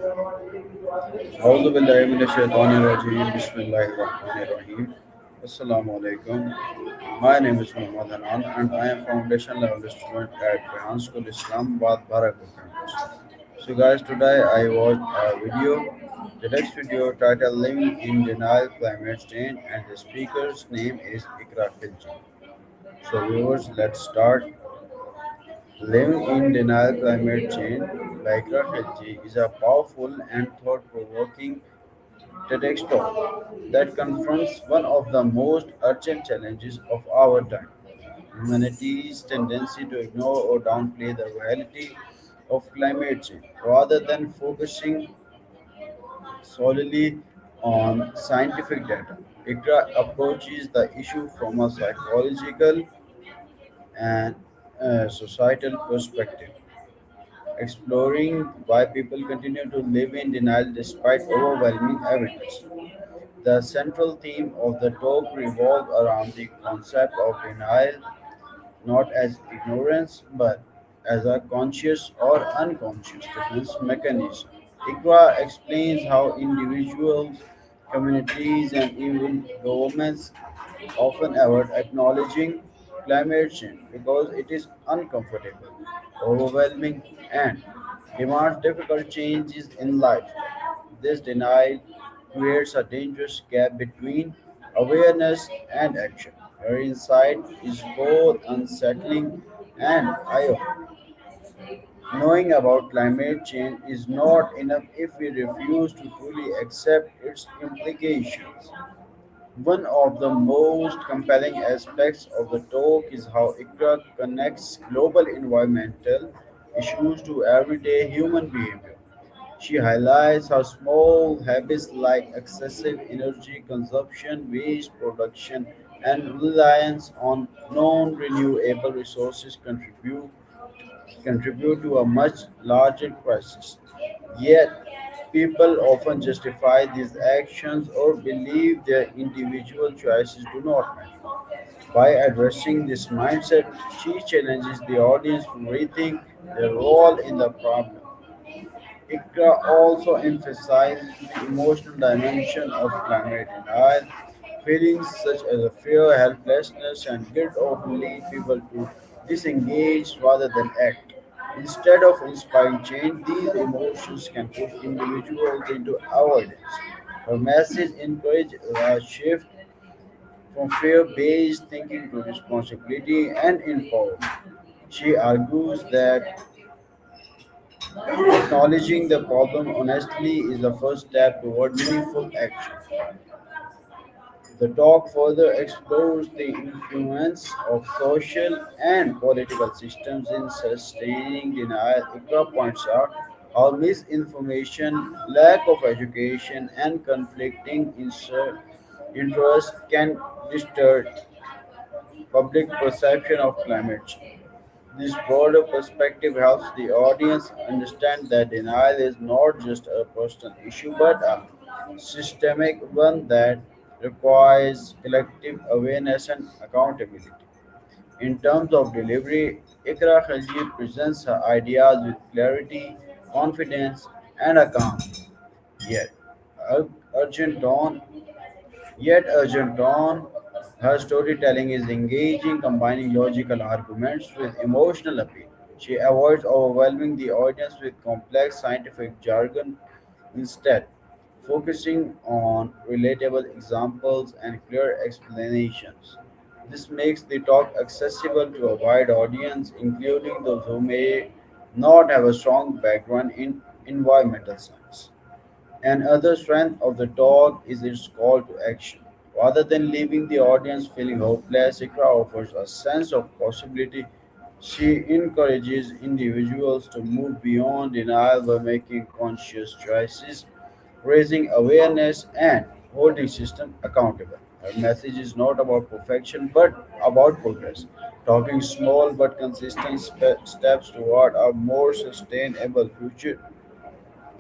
أعوذ بالله من الشيطان الرجيم بسم الله الرحمن الرحيم Assalamu alaikum. My name is Muhammad Anan and I am foundation level student at Rehan School Islamabad Bharatpur campus. So guys, today I watched a video. The next video titled Living in Denial Climate Change and the speaker's name is Ikra Khilji. So viewers, let's start. Living in Denial Climate Change by Ikra Khilji is a powerful and thought-provoking TEDx talk that confronts one of the most urgent challenges of our time: humanity's tendency to ignore or downplay the reality of climate change rather than focusing solely on scientific data. ICRA approaches the issue from a psychological and societal perspective, exploring why people continue to live in denial despite overwhelming evidence. The central theme of the talk revolved around the concept of denial, not as ignorance but as a conscious or unconscious defense mechanism. Ikra explains how individuals, communities, and even governments often avoid acknowledging climate change because it is uncomfortable, overwhelming, and demands difficult changes in lifestyle. This denial creates a dangerous gap between awareness and action, where insight is both unsettling and eye-opening. Knowing about climate change is not enough if we refuse to truly accept its implications. One of the most compelling aspects of the talk is how ICRA connects global environmental issues to everyday human behavior. She highlights how small habits like excessive energy consumption, waste production, and reliance on non renewable resources contribute to a much larger crisis. Yet, people often justify these actions or believe their individual choices do not matter. By addressing this mindset, she challenges the audience to rethink their role in the problem. Ikra also emphasizes the emotional dimension of climate denial. Feelings such as a fear, helplessness, and guilt often lead people to disengage rather than act. Instead of inspiring change, these emotions can push individuals into avoidance. Her message encourages a shift from fear based thinking to responsibility and empowerment. She argues that acknowledging the problem honestly is the first step toward meaningful action. The talk further explores the influence of social and political systems in sustaining denial. Ikra points out how misinformation, lack of education, and conflicting interests can distort public perception of climate change. This broader perspective helps the audience understand that denial is not just a personal issue but a systemic one that requires collective awareness and accountability. In terms of delivery, Ikra Khalji presents her ideas with clarity, confidence, and a calm, yet ur- urgent tone urgent tone. Her storytelling is engaging, combining logical arguments with emotional appeal. She avoids overwhelming the audience with complex scientific jargon, instead, focusing on relatable examples and clear explanations. This makes the talk accessible to a wide audience, including those who may not have a strong background in environmental science. Another strength of the talk is its call to action. Rather than leaving the audience feeling hopeless, Ikra offers a sense of possibility. She encourages individuals to move beyond denial by making conscious choices, raising awareness, and holding system accountable. Her message is not about perfection but about progress, talking small but consistent steps toward a more sustainable future.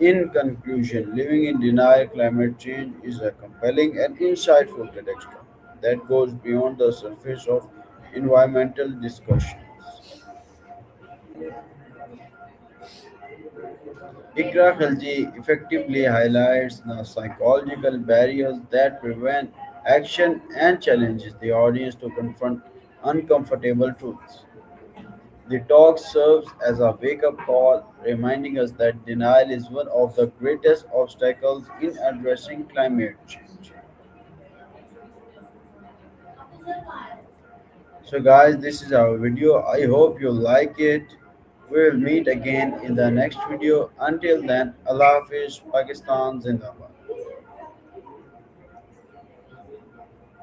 In conclusion, living in denial climate change is a compelling and insightful TEDx talk that goes beyond the surface of environmental discussions. Ikra Khalji effectively highlights the psychological barriers that prevent action and challenges the audience to confront uncomfortable truths. The talk serves as a wake up call, reminding us that denial is one of the greatest obstacles in addressing climate change. So, guys, this is our video. I hope you like it. We will meet again in the next video. Until then, Allah Hafiz, Pakistan Zindabad.